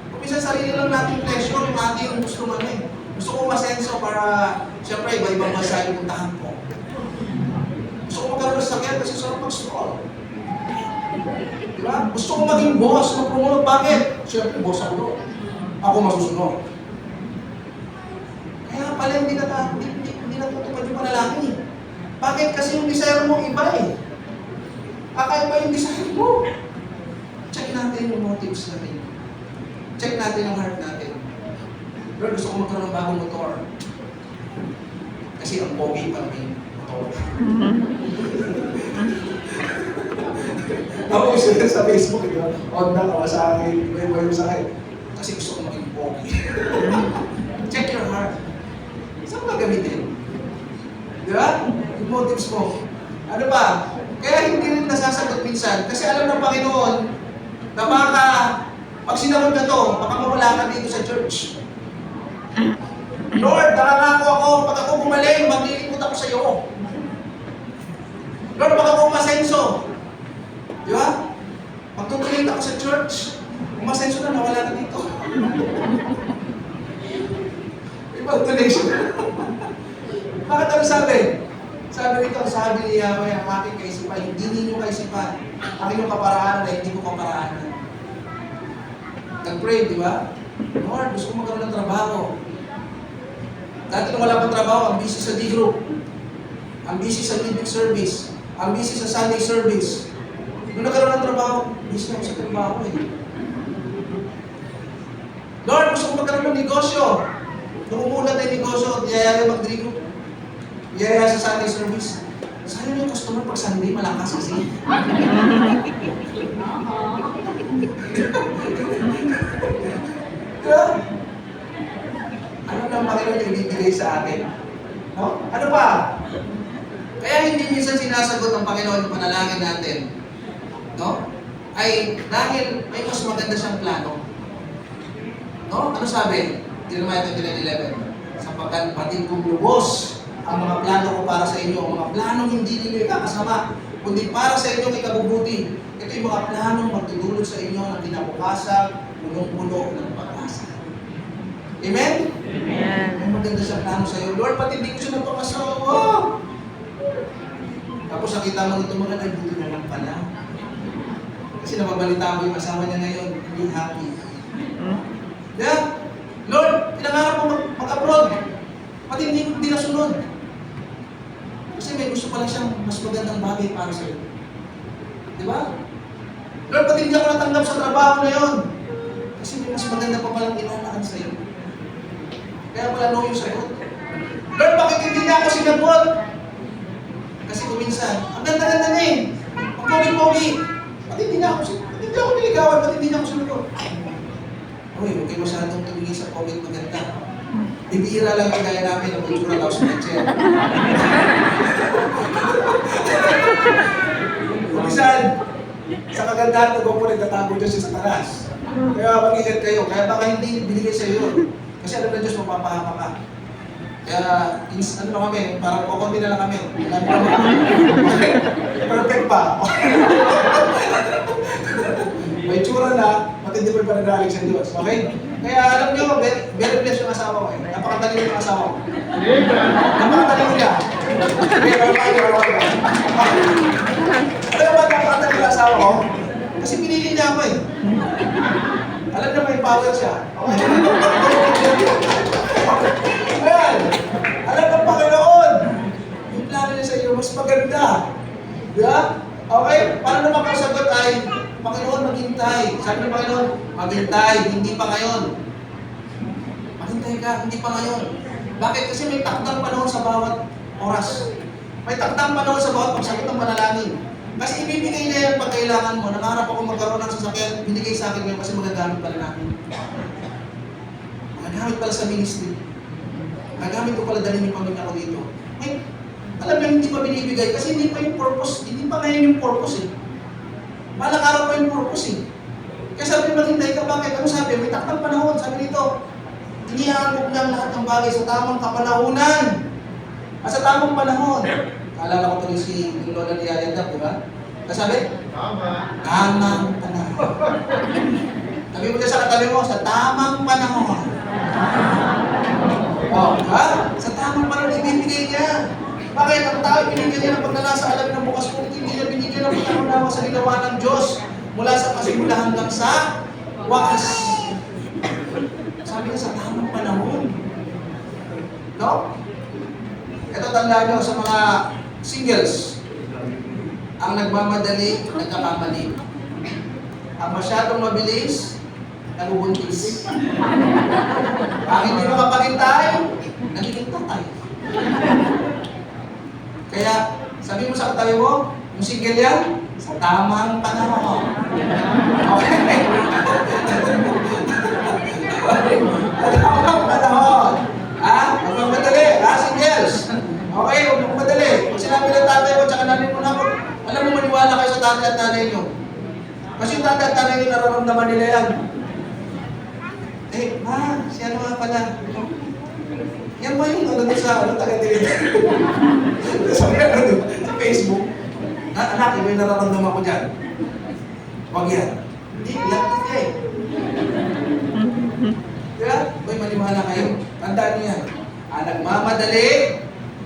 Kung minsan sarili lang natin pleasure, yung ating gusto man eh. Gusto ko masenso para, siyempre, iba-ibang bansa yung puntahan ko. Gusto ko magkaroon ng sakyan kasi sarap mag-stroll. Diba? Gusto ko maging boss, mag-promote. Bakit? Siyempre, boss ako doon. Ako masusunod. Kaya pala hindi natutupad yung panalangin eh. Bakit? Kasi yung desire mo iba eh. Kakaiba yung desire mo. Check natin yung motives natin. Check natin yung heart natin. Lord, gusto ko magkaroon ng bagong motor. Kasi ang pogi pa may motor. Ako gusto sa Facebook, Honda ka sa akin, iba yung sa akin. Kasi gusto ko maging pogi. Check your heart. Saan mo gamitin? Di ba? Yung motives mo. Ano ba? Kaya hindi rin nasasagot minsan. Kasi alam ng Panginoon na baka pag sinamod na to, baka mawala ka dito sa church. Lord, nakangako ako, pag ako gumaling, maglilingkod ako sa iyo. Lord, pag ako umasenso. Di ba? Magtutuloy ako sa church. Umasenso na, nawala ka dito. Ibang donation. Bakit ano sabi? Sabi rito, sabi ni Yahweh, ang aking kaisipan, hindi ninyo kaisipan. Ang inyong kaparaanan ay hindi ko kaparaanan. Nag-pray, di ba? Lord, gusto ko magkaroon ng trabaho. Dati nung wala pang trabaho, ang busy sa D-group. Ang busy sa living service. Ang busy sa Sunday service. Nung nagkaroon ng trabaho, busy ako sa trabaho eh. Lord, gusto ko magkaroon ng negosyo. Nung umulat na yung negosyo, diyaya mag-D-group. Diyaya sa Sunday service. Sana yung customer pag Sunday, malakas kasi. Diba? Ano nang Panginoon yung ibibigay sa akin? No? Ano pa? Kaya hindi minsan sinasagot ng Panginoon yung panalangin natin. No? Ay dahil may mas maganda siyang plano. No? Ano sabi? Jeremiah 29:11. Sapagkat pati kong lubos ang mga plano ko para sa inyo, ang mga planong hindi ninyo ikakasama, kundi para sa inyong ikabubuti. Ito yung mga planong magtutulog sa inyo ng kinabukasan, punong-puno ng pag-asa. Amen? Amen. May maganda siyang plano sa iyo. Lord, pati hindi ko siya napakasawa. Tapos nakita mo nito mga buti na lang pala. Kasi nababalita mo yung asawa niya ngayon, hindi happy. Yeah? Lord, pinangarap mo mag-abroad. Pati hindi nasunod. Kasi may gusto pala siyang mas magandang bagay para sa iyo. Di ba? Lord, pati hindi ako natanggap sa trabaho na yun. Kasi may mas maganda pa palang inanaan sa iyo. Kaya pala no yung sagot. Lord, bakit hindi niya ako sinagot? Kasi kuminsan, ang ganda-ganda na eh. Ang pogi-pogi. Pati hindi ako niligawan, pati hindi niya ako sinagot. Uy, huwag kayo masyadong tumingin sa pogi maganda. Bibihira lang yung gaya namin ng kultura daw sa medya. Kuminsan, sa kagandahan ng gopo nagtatago Diyos sa Satanas. Kaya mag-ingat kayo, kaya baka hindi binigay sa iyo. Kasi alam na Diyos, mapapahama ka. Kaya, ano lang kami, parang kukunti na lang kami. Perfect pa. May tsura na, matindi pa yung panagaling sa Diyos. Okay? Kaya alam nyo, very blessed yung asawa ko eh. Napakataling yung asawa ko. Napakataling niya. Okay, ano ba napakataling yung asawa ko? Kasi pinili niya ako eh. Alam na may power siya. Okay. Ayan. Alam ng Panginoon. Yung plano niya sa iyo, mas maganda. Di ba? Okay? Paano naman kung sagot ay, Panginoon, maghintay. Sabi ng Panginoon, maghintay, hindi pa ngayon. Maghintay ka, hindi pa ngayon. Bakit? Kasi may takdang panahon sa bawat oras. May takdang panahon sa bawat pagsagot ng panalangin. Kasi ibibigay niya yan pag kailangan mo. Nangarap ako magkaroon ng sasakyan, binigay sa akin ngayon kasi magagamit pala natin. Magagamit pala sa ministry. Magagamit ko pala dalhin yung pamilya ko dito. Ay, alam niyo, hindi pa binibigay kasi hindi pa yung purpose. Hindi pa ngayon yung purpose eh. Balang araw pa yung purpose eh. Kaya sabi niyo, maghintay ka, bakit? Ano sabi? May takdang panahon. Sabi nito, inihaangkog lang lahat ng bagay sa tamang kapanahunan. At sa tamang panahon. Kaalala ko tuloy si Lola ni Yayanda, di ba? Kasabi? Tama. Tamang panahon. Sabi mo sa katabi mo, sa tamang panahon. Oh, ha? Sa tamang panahon, ibibigay niya. Bakit? Ang tao binigyan niya ng paglalasa alam ng bukas po, hindi niya binigyan ng pagkaunawa sa ginawa ng Diyos mula sa kasimula hanggang sa wakas. Sabi niya sa tamang panahon. No? Ito tandaan niyo sa mga singles. Ang nagmamadali, nagkakamali. Ang masyadong mabilis, nabubuntis. Ang hindi makapaghintay, nagiging tatay. Kaya, sabi mo sa katabi mo, yung single yan, sa tamang panahon. Okay? Sa tamang panahon. Huwag mong madali. Singles. Okay, huwag mong madali. Kung sinabi ng tatay ko, tsaka nanay mo na ako, alam mo, maniwala kayo sa tatay at nanay nyo. Kasi yung tatay at nanay nyo, nararamdaman nila yan. Si ano nga pala? Yan ba yung ano sa taga-deliver? Sa Facebook. Anak, iba yung nararamdaman ko dyan. Huwag yan. Hindi, ilang ka eh. Diba? Boy, maniwala kayo. Tandaan niyo yan. Nagmamadali,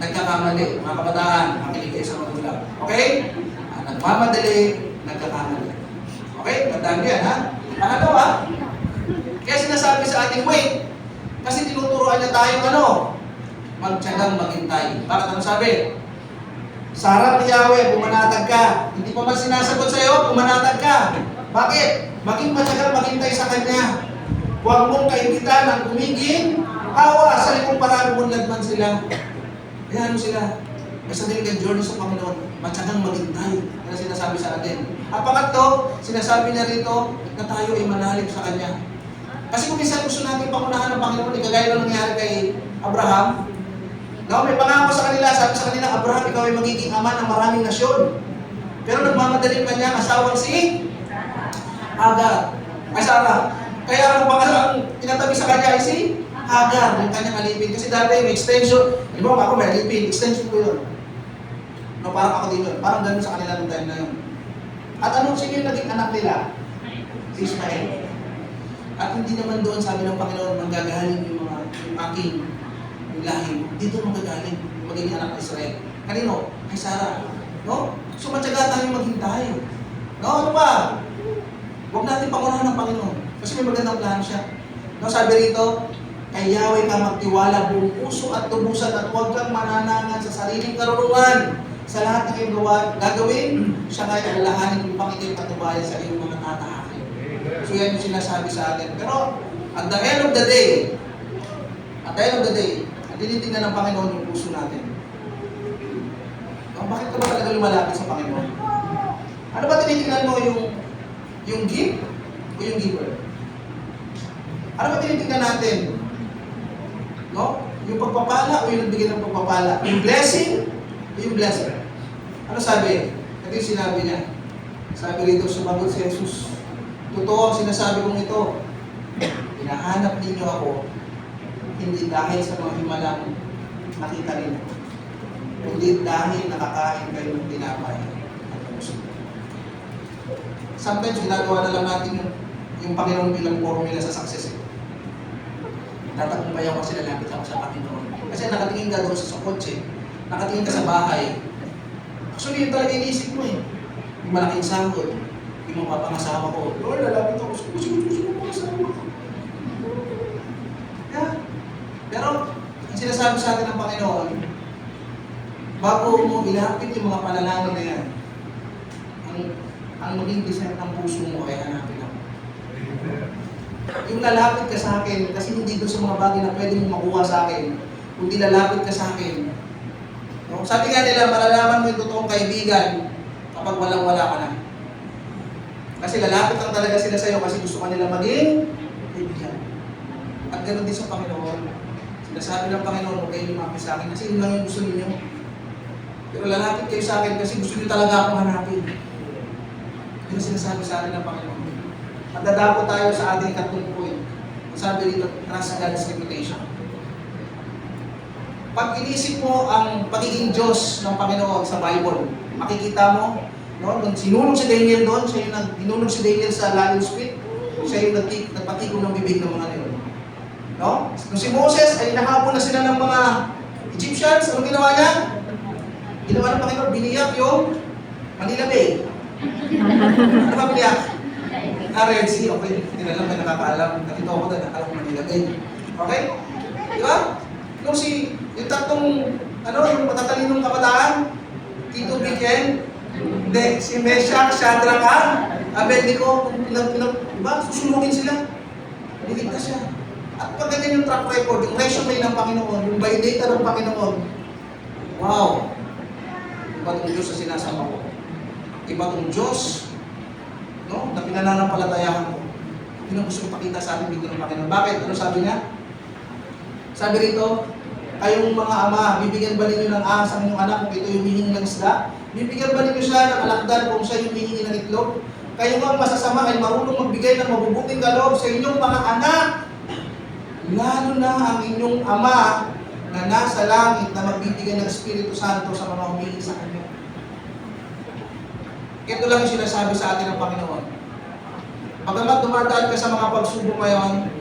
nagkakamali. Mga kabataan, makinig kayo sa magulang. Okay? Nagmamadali, nagkakamali. Okay? Tandaan niyo yan, ha? Pangalawa, kaya sinasabi sa ating wait, kasi tinuturoan niya tayong ano? Magtiyagang maghintay. Bakit ano sabi? Sa harap ni Yahweh, bumanatag ka. Hindi pa man sinasagot sa iyo, bumanatag ka. Bakit? Maging matyagang maghintay sa Kanya. Huwag mong kaingitan ang kumiging awa sa likong parami mong ladman sila. Kaya ano sila? Basta din kang journey sa Panginoon, matyagang maghintay. Yan ang sinasabi sa atin. At pangatlo, sinasabi niya rito na tayo ay manalig sa Kanya. Kasi kung minsan gusto natin pangunahan ng Panginoon, kagaya na nangyari kay Abraham, may pangako sa kanila, sabi sa kanila, Abraham, ikaw ay magiging ama ng maraming nasyon. Pero nagmamadaling kanya, asawang si Hagar. Ay, Sarah. Kaya ang tinatabi sa kanya ay si Hagar, yung kanyang alipin. Kasi dati may extension. Di ba ako may alipin, extension ko yun. Parang ako dito. Parang ganun sa kanila nung time na yun. At anong sino yung naging anak nila? Si Ismael. At hindi naman doon, sabi ng Panginoon, manggagaling yung mga aking lahi. Dito manggagaling, magiging anak ng Israel. Kanino? Kay Sarah. No? So matyaga tayo maghintay. No? Ano ba? Huwag natin pangunahan ng Panginoon. Kasi may magandang plano siya. No? Sabi rito, kay Yahweh ka magtiwala, buong puso at tubusan at huwag kang mananangan sa sariling karunungan. Sa lahat ng iyong gagawin, siya kaya alalahanin upang ito'y patubayan sa iyong mga tatahakin. So yan yung sinasabi sa atin. Pero at the end of the day, ang tinitingnan ng Panginoon yung puso natin. Bakit ka ba talaga lumalapit sa Panginoon? Ano ba tinitingnan mo, yung gift o yung giver? Ano ba tinitingnan natin? No? Yung pagpapala o yung nagbigay ng pagpapala? Yung blessing o yung blesser? Ano sabi? Ito yung sinabi niya. Sabi rito, sumagot si Jesus. Totoo ang sinasabi kong ito. Hinahanap ninyo ako, hindi dahil sa mga himalang nakita rin. Hindi dahil nakakain kayo ng tinapay. Sometimes, ginagawa na lang natin yung Panginoon bilang formula sa success. Tatagumpayaw kasi lalapit ako sa Panginoon. Kasi nakatingin ka doon sa kotse, nakatingin ka sa bahay. Actually, yun talaga inisip mo eh. Yung malaking sahod, yung mapapangasawa ko. Lord, lalapit ako sa gusto mo pangasawa ko. Yeah. Pero, ang sinasabi sa atin ng Panginoon, bago mo ilapit yung mga panalangin na yan, ang maging design ng puso mo ay hanapin ako. Yung lalapit ka sa akin, kasi hindi doon sa mga bagay na pwede mong makuha sa akin, kundi lalapit ka sa akin. No? Sabi nga nila, malalaman mo yung totoong kaibigan kapag walang-wala ka na. Kasi lalapit lang talaga sila sa'yo kasi gusto ka nila maging kaibigan. At ganoon din sa Panginoon. Sinasabi ng Panginoon, huwag kayo lumapit sa akin kasi yun lang yung gusto ninyo. Pero lalapit kayo sa akin kasi gusto niyo talaga akong hanapin. Yun ang sinasabi sa atin ng Panginoon. At dadako tayo sa ating ikatlong point. Sabi dito, trust God's reputation. Pag inisip mo ang pagiging Diyos ng Panginoon sa Bible, makikita mo, no, nung sinunog si Daniel doon, siya yung ginunog si Daniel sa lion's pit, siya yung nagpatigong ng bibig ng mga leon. No? Nung si Moses ay nahabol na sila ng mga Egyptians, anong ginawa niya? Ginawa ng Panginoon, biniyak yung Manila Bay. Ano ba biniyak? Red Sea, okay. Hindi na lang may nakakaalam. Nakita ko doon, nakakaalam ko Manila Bay. Okay? Di ba? Nung yung tatlong, yung matatalinong kabataan, Tito Biken, si Meshach, Shadrach, Abednego, diba? Susunugin sila. Niligtas siya. At pag ganyan yung track record, yung resume ng Panginoon, yung by data ng Panginoon, wow! Iba itong Diyos na sinasama ko. Iba itong Diyos, no, na pinananampalatayahan ko. Yun ang gusto ko pakita sa atin dito ng Panginoon. Bakit? Ano sabi niya? Sabi rito, kayong mga ama, bibigyan ba ninyo ng ahas ang inyong anak kung ito yung hihingi ng isda? Bibigyan ba ninyo siya ng alakdan kung siya yung hihingi ng itlog? Kayo ang masasama ay marunong magbigay ng mabubuting kaloob sa inyong mga anak. Lalo na ang inyong ama na nasa langit na magbibigay ng Espiritu Santo sa mga humingi sa Kanya. Ito lang yung sinasabi sa atin ng Panginoon. Pagamat dumadaan ka sa mga pagsubok ngayon,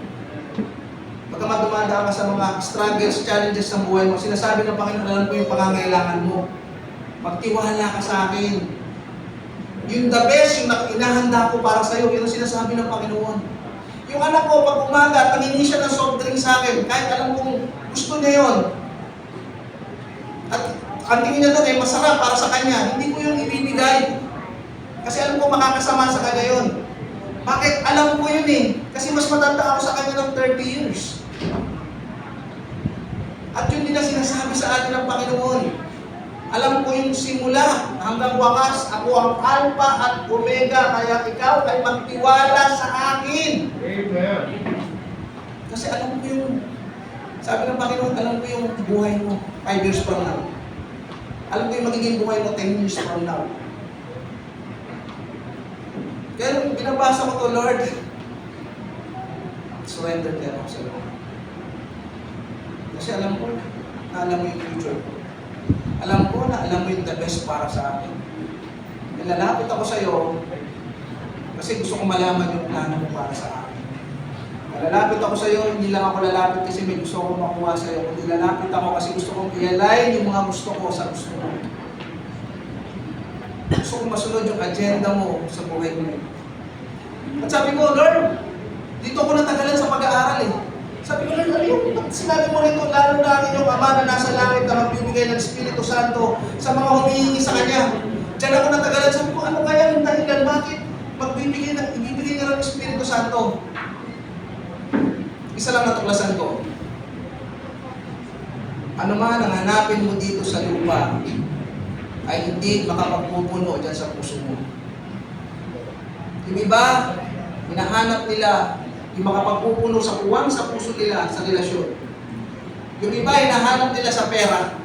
pagamat dumadaan ka sa mga struggles, challenges ng buhay mo, sinasabi ng Panginoon, alam ko yung pangangailangan mo. Magtiwala ka sa akin. Yung the best, yung inahanda ko para sa iyo, yun ang sinasabi ng Panginoon. Yung anak ko, pag umaga, tangingi siya ng soft drink sa akin, kahit alam kong gusto niya yun. At ang tingin niya doon ay masarap para sa kanya, hindi ko yung ibibigay. Kasi alam ko makakasama sa kanya yun. Bakit? Alam ko yun eh. Kasi mas matanda ako sa kanya ng 30 years. At yun din ang sinasabi sa atin ng Panginoon. Alam ko yung simula hanggang wakas, ako ang Alpha at Omega, kaya ikaw ay magtiwala sa akin. Amen. Kasi alam ko yung, sabi ng Panginoon, alam ko yung buhay mo 5 years from now. Alam ko yung magiging buhay mo 10 years from now. Kaya binabasa ko to, Lord, surrender ka ako sa Lord. Kasi alam ko na alam mo yung future ko. Alam ko na alam mo yung the best para sa akin. Lalapit ako sa iyo kasi gusto ko malaman yung plano mo para sa akin. Lalapit ako sa iyo, hindi lang ako lalapit kasi may gusto ko makuha sa iyo. Kundi lalapit ako kasi gusto kong i-align yung mga gusto ko sa gusto mo. Gusto kong masunod yung agenda mo sa buhay mo. At sabi ko, Lord, dito ako natagalan sa pag-aaral eh. Sabi ko, Lord, ano yung sinabi mo rito, lalo na akin yung Ama na nasa langit na magbibigay ng Espiritu Santo sa mga humihingi sa Kanya. Diyan ako natagalan. Sabi ko, ano kaya yung dahilan? Bakit ibibigay na ng Espiritu Santo? Isa lang natuklasan ko. Ano man ang hanapin mo dito sa lupa, ay hindi makapagpupuno dyan sa puso mo. Yung iba, hinahanap nila yung makapagpupuno sa uwang sa puso nila sa relasyon. Yung iba, hinahanap nila sa pera.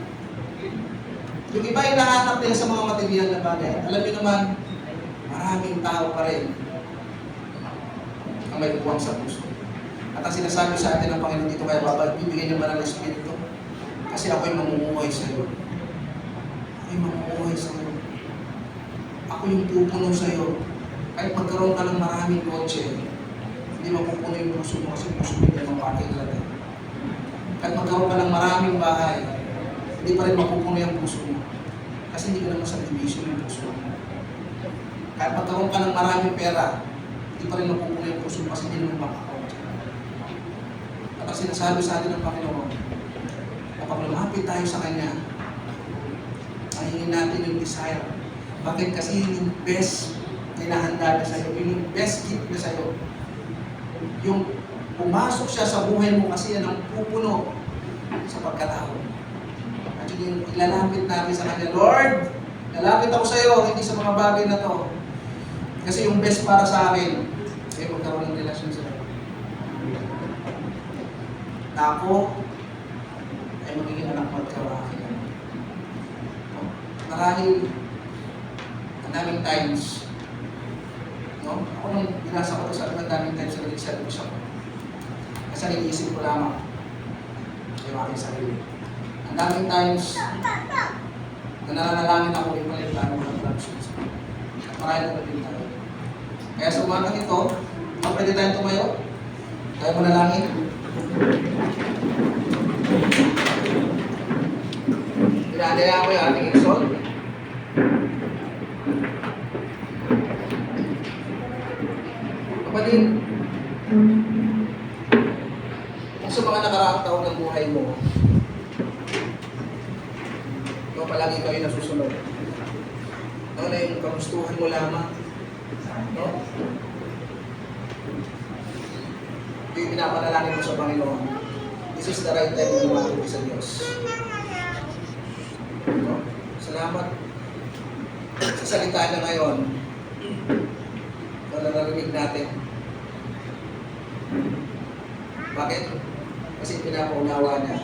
Yung iba, hinahanap nila sa mga material na bagay. Alam niyo naman, maraming tao pa rin ang may uwang sa puso. At ang sinasabi sa atin ng Panginoon dito kaya babal, bibigyan niyo ba ng Espiritu? Kasi ako'y mamumuhay sa iyo. Ako'y mamumuhay sa iyo. Ako yung pupuno sa iyo. Kahit magkaroon ka ng maraming kotse, hindi mapupuno yung puso mo kasi puso mo hindi mapakay talaga. Kahit magkaroon ka ng maraming bahay, hindi pa rin mapupuno yung puso mo. Kasi hindi ka naman sa division yung puso mo. Kahit magkaroon ka ng maraming pera, hindi pa rin mapupuno yung puso mo kasi hindi naman makakaroon. At ang sinasabi sa atin ng Panginoon, kapag lumapit tayo sa Kanya, mahingin natin yung desire. Bakit? Kasi yung best na inahanda niya sa'yo, yung best gift niya sa'yo. Yung pumasok siya sa buhay mo kasi yan ang pupuno sa pagkatao. At yung ilalapit natin sa Kanya, Lord, lalapit ako sa iyo, hindi sa mga bagay na to. Kasi yung best para sa akin, ay magkaroon ng relasyon sa iyo. Na ako, ay magiging anak mo at kawakin. Marahil, ang daming times, no? Ako nung binasa ko ito sa ang daming times sa nag-exert ko siya. Kasi nag-iisip ko lamang yung aking sarili. Ang daming times na nananalangin ako yung mga plano ng transtions. At marahil na din tayo. Kaya sa umagang ito, pwede tayong tumayo. Tayo manalangin. Pinadaya ko yung ating exalt. Kapatid, kung sa mga nakaraang taon ng buhay mo, ikaw palagi kayo nasusunod. Ano na yung kamustuhan mo lamang? No? Ito yung pinapanalangin mo sa Panginoon. This is the right time na lumapit sa Diyos. No? Salamat sa salita niya ngayon na narinig natin. Bakit? Kasi pinapaunawa niya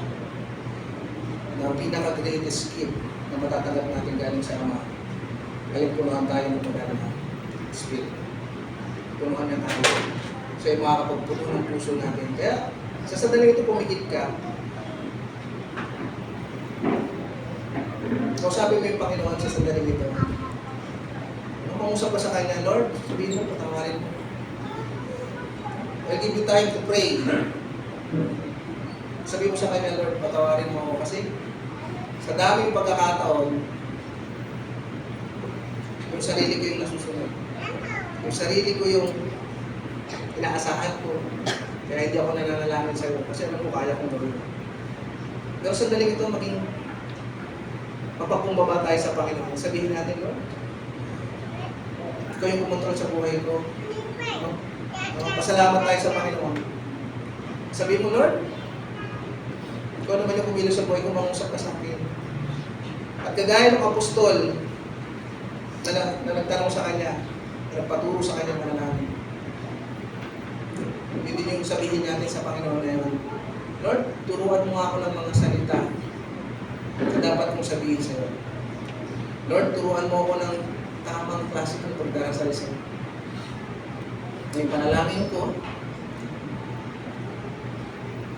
na ang pinaka-greatest gift na matatanggap natin galing sa Ama ay punuhan tayo ng pagdala ng Spirit. Punuhan niya tayo. So yung makakapagpuno ng puso natin. Kaya sa sandali ito pumikit ka. Kausapin mo yung Panginoon sa sandali ito. Nung mangusap ka sa Kanya, Lord, sabihin mo, patawarin mo. I'll give you time to pray. Sabihin mo sa Kanya, Lord, patawarin mo ako kasi sa daming pagkakataon, yung sarili ko yung nasusunod. Yung sarili ko yung inaasahan ko. Kaya hindi ako nananalangin sa'yo kasi alam ko kaya kong gawin. Pero sandaling ito maging mapakumbaba tayo sa Panginoon. Sabihin natin, Lord, ikaw yung kumontrol sa buhay ko. No? Pasalamat tayo sa Panginoon. Sabihin mo, Lord, ikaw naman yung kumilos sa buhay ko, mangusap ka sa akin. At kagaya ng apostol na nagtanong sa kanya, na nagpaturo sa kanya manalangin. Hindi din yung sabihin natin sa Panginoon na yun, Lord, turuan mo ako ng mga salita na dapat mong sabihin sa iyo. Lord, turuan mo ako ng tamang klase ng pagdarasal sa iyo. Yung panalangin ko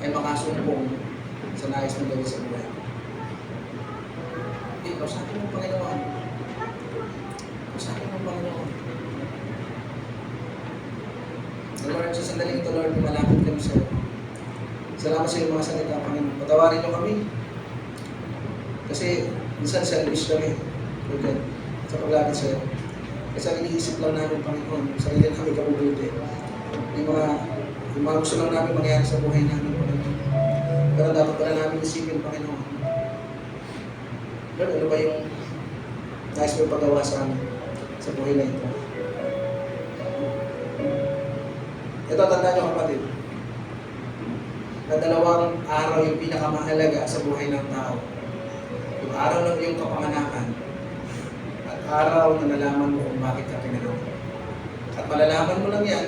ay makasumpong sa nais ng gawin sa buhay. Ikaw sa akin ng Panginoon. Ikaw sa akin ng Panginoon. Lord, sa sandaling ito, Lord, malapit kami sa iyo. Salamat sa iyong mga salita, Panginoon. Patawarin niyo kami. Kasi minsan selfish kami. Okay. Sa paglapit sa iyo. Kasi ang iniisip lang namin, Panginoon, sarili namin kabubuti. Yung mga gusto lang namin mangyari sa buhay namin, Panginoon. Pero dapat pala namin isipin, Panginoon. Lord, ano ba yung nais mo pagawa sa amin sa buhay na ito? Ito, tandaan niyo, kapatid, na dalawang araw yung pinakamahalaga sa buhay ng tao. Yung araw ng iyong kapanganakan at araw na nalaman mo kung bakit ka pinanganak. At malalaman mo lang yan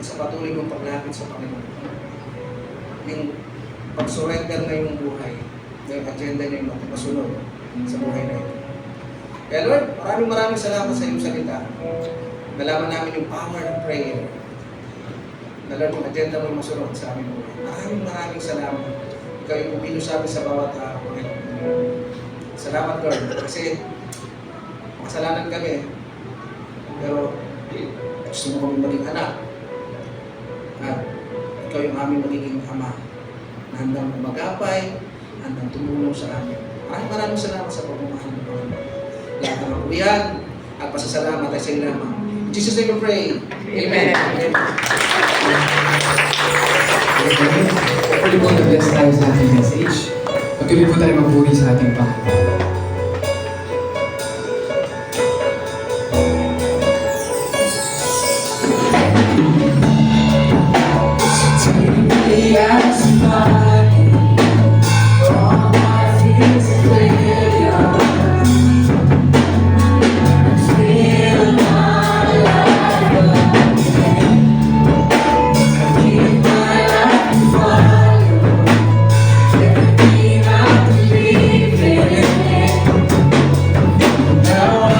sa patuloy mong paglapit sa Panginoon. Yung pag-surrender na yung buhay, na yung agenda niya yung masunod sa buhay na ito. Kaya Lord, maraming salamat sa iyong salita. Nalaman namin yung power ng prayer. Na Lord, yung agenda mo yung masunod sa aming buhay. Maraming salamat. Ikaw yung pumilo sa amin sa bawat Panginoon. Salamat Lord, kasi makasalanan kami. Pero gusto mo kami maging anak. At ikaw yung aming magiging ama na handang magapay, handang tumulong sa amin. Maraming salamat sa pagmamahal ng Panginoon. Lahat ng kapulihan, at pasasalamat ay sa iyo lamang. In Jesus' name we pray. Amen. Pwede po na-bless tayo sa ating message. Patuloy po tayo magpuri sa ating Panginoon.